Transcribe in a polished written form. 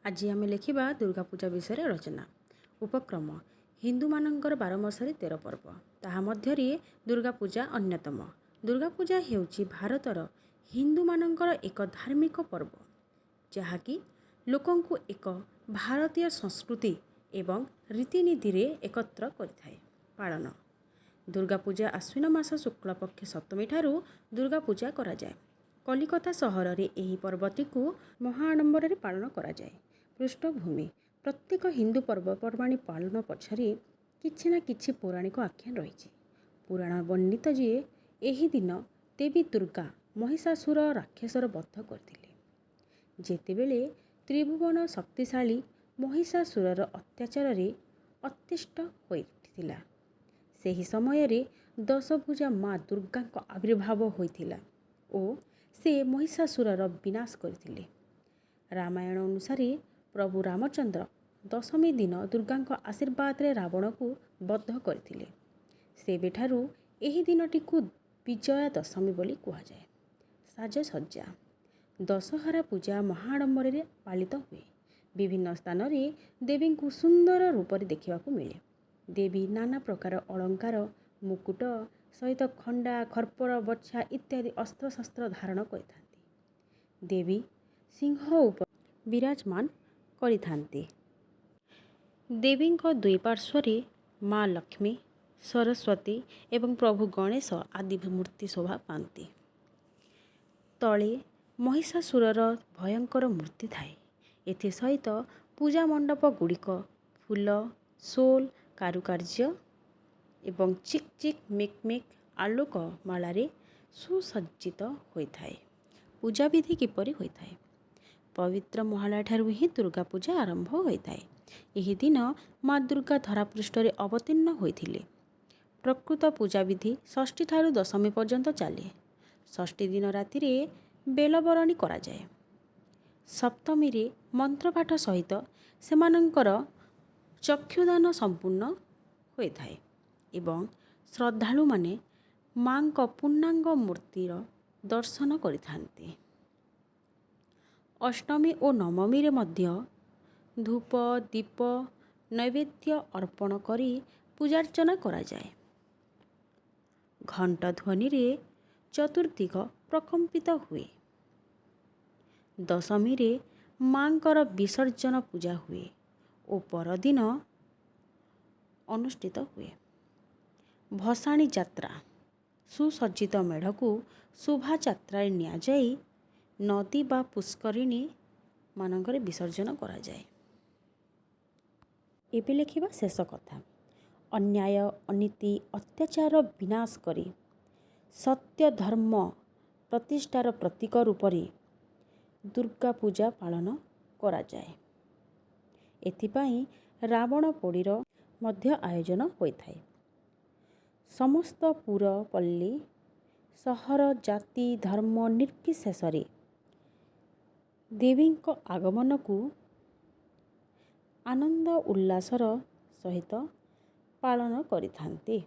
ଆଜି ଆମେ ଲେଖିବା ଦୁର୍ଗା ପୂଜା ବିଷୟରେ ରଚନା। ଉପକ୍ରମ ହିନ୍ଦୁମାନଙ୍କର 12 ମାସରେ 13 ପର୍ବ, ତାହା ମଧ୍ୟରେ ଦୁର୍ଗା ପୂଜା ଅନ୍ୟତମ। ଦୁର୍ଗା ପୂଜା ହେଉଛି ଭାରତର ହିନ୍ଦୁମାନଙ୍କର ଏକ ଧାର୍ମିକ ପର୍ବ, ଯାହାକି ଲୋକଙ୍କୁ ଏକ ଭାରତୀୟ ସଂସ୍କୃତି ଏବଂ ରୀତିନୀତିରେ ଏକତ୍ର କରିଥାଏ। ପାଳନ ଦୁର୍ଗା ପୂଜା ଆଶ୍ୱିନ ମାସ ଶୁକ୍ଳପକ୍ଷ ସପ୍ତମୀ ଠାରୁ ଦୁର୍ଗା ପୂଜା କରାଯାଏ। କଲିକତା ସହରରେ ଏହି ପର୍ବଟିକୁ ମହା ଆଡ଼ମ୍ବରରେ ପାଳନ କରାଯାଏ। ପୃଷ୍ଠଭୂମି ପ୍ରତ୍ୟେକ ହିନ୍ଦୁ ପର୍ବପର୍ବାଣି ପାଳନ ପଛରେ କିଛି ନା କିଛି ପୌରାଣିକ ଆଖ୍ୟାନ ରହିଛି। ପୁରାଣ ବର୍ଣ୍ଣିତ ଯେ ଏହି ଦିନ ଦେବୀ ଦୁର୍ଗା ମହିଷାସୁର ରାକ୍ଷସର ବଧ କରିଥିଲେ। ଯେତେବେଳେ ତ୍ରିଭୁବନ ଶକ୍ତିଶାଳୀ ମହିଷାସୁରର ଅତ୍ୟାଚାରରେ ଅତିଷ୍ଠ ହୋଇଥିଲା, ସେହି ସମୟରେ ଦଶଭୁଜା ମା ଦୁର୍ଗାଙ୍କ ଆବିର୍ଭାବ ହୋଇଥିଲା ଓ ସେ ମହିଷାସୁରର ବିନାଶ କରିଥିଲେ। ରାମାୟଣ ଅନୁସାରେ ପ୍ରଭୁ ରାମଚନ୍ଦ୍ର ଦଶମୀ ଦିନ ଦୁର୍ଗାଙ୍କ ଆଶୀର୍ବାଦରେ ରାବଣକୁ ବଧ କରିଥିଲେ। ସେବେଠାରୁ ଏହି ଦିନଟିକୁ ବିଜୟା ଦଶମୀ ବୋଲି କୁହାଯାଏ। ସାଜସଜ୍ଜା ଦଶହରା ପୂଜା ମହାଆଡ଼ମ୍ବରରେ ପାଳିତ ହୁଏ। ବିଭିନ୍ନ ସ୍ଥାନରେ ଦେବୀଙ୍କୁ ସୁନ୍ଦର ରୂପରେ ଦେଖିବାକୁ ମିଳେ। ଦେବୀ ନାନା ପ୍ରକାର ଅଳଙ୍କାର, ମୁକୁଟ ସହିତ ଖଣ୍ଡା, ଖର୍ପର, ବର୍ଚ୍ଛା ଇତ୍ୟାଦି ଅସ୍ତ୍ରଶସ୍ତ୍ର ଧାରଣ କରିଥାନ୍ତି। ଦେବୀ ସିଂହ ଉପରେ ବିରାଜମାନ କରିଥାନ୍ତି। ଦେବୀଙ୍କ ଦୁଇ ପାର୍ଶ୍ୱରେ ମା ଲକ୍ଷ୍ମୀ, ସରସ୍ୱତୀ ଏବଂ ପ୍ରଭୁ ଗଣେଶ ଆଦି ମୂର୍ତ୍ତି ଶୋଭା ପାଆନ୍ତି। ତଳେ ମହିଷାସୁରର ଭୟଙ୍କର ମୂର୍ତ୍ତି ଥାଏ। ଏଥିସହିତ ପୂଜା ମଣ୍ଡପ ଗୁଡ଼ିକ ଫୁଲ, ସୋଲ କାରୁକାର୍ଯ୍ୟ ଏବଂ ଚିକ୍ ଚିକ୍ ମିକ୍ ମିକ୍ ଆଲୋକ ମାଳାରେ ସୁସଜ୍ଜିତ ହୋଇଥାଏ। ପୂଜାବିଧି କିପରି ହୋଇଥାଏ? ପବିତ୍ର ମହାଳୟାଠାରୁ ହିଁ ଦୁର୍ଗା ପୂଜା ଆରମ୍ଭ ହୋଇଥାଏ। ଏହି ଦିନ ମା ଦୁର୍ଗା ଧରାପୃଷ୍ଠରେ ଅବତୀର୍ଣ୍ଣ ହୋଇଥିଲେ। ପ୍ରକୃତ ପୂଜାବିଧି ଷଷ୍ଠୀ ଠାରୁ ଦଶମୀ ପର୍ଯ୍ୟନ୍ତ ଚାଲେ। ଷଷ୍ଠୀ ଦିନ ରାତିରେ ବେଲବରଣୀ କରାଯାଏ। ସପ୍ତମୀରେ ମନ୍ତ୍ରପାଠ ସହିତ ସେମାନଙ୍କର ଚକ୍ଷୁଦାନ ସମ୍ପୂର୍ଣ୍ଣ ହୋଇଥାଏ ଏବଂ ଶ୍ରଦ୍ଧାଳୁମାନେ ମାଙ୍କ ପୂର୍ଣ୍ଣାଙ୍ଗ ମୂର୍ତ୍ତିର ଦର୍ଶନ କରିଥାନ୍ତି। ଅଷ୍ଟମୀ ଓ ନବମୀରେ ମଧ୍ୟ ଧୂପ, ଦୀପ, ନୈବେଦ୍ୟ ଅର୍ପଣ କରି ପୂଜାର୍ଚ୍ଚନା କରାଯାଏ। ଘଣ୍ଟ ଧ୍ୱନିରେ ଚତୁର୍ଦ୍ଦିଗ ପ୍ରକମ୍ପିତ ହୁଏ। ଦଶମୀରେ ମାଙ୍କର ବିସର୍ଜନ ପୂଜା ହୁଏ ଓ ପରଦିନ ଅନୁଷ୍ଠିତ ହୁଏ। ଭସାଣୀ ଯାତ୍ରା ସୁସଜ୍ଜିତ ମେଢ଼କୁ ଶୋଭାଯାତ୍ରାରେ ନିଆଯାଇ ନଦୀ ବା ପୁଷ୍କରିଣୀ ମାନଙ୍କରେ ବିସର୍ଜନ କରାଯାଏ। ଏବେ ଲେଖିବା ଶେଷ କଥା। ଅନ୍ୟାୟ, ଅନୀତି, ଅତ୍ୟାଚାର ବିନାଶ କରି ସତ୍ୟ ଧର୍ମ ପ୍ରତିଷ୍ଠାର ପ୍ରତୀକ ରୂପରେ ଦୁର୍ଗା ପୂଜା ପାଳନ କରାଯାଏ। ଏଥିପାଇଁ ରାବଣ ପୋଡ଼ିର ମଧ୍ୟ ଆୟୋଜନ ହୋଇଥାଏ। ସମସ୍ତ ପୁର, ପଲ୍ଲୀ, ସହର, ଜାତି, ଧର୍ମ ନିର୍ବିଶେଷରେ ଦେବୀଙ୍କ ଆଗମନକୁ ଆନନ୍ଦ ଉଲ୍ଲାସର ସହିତ ପାଳନ କରିଥାନ୍ତି।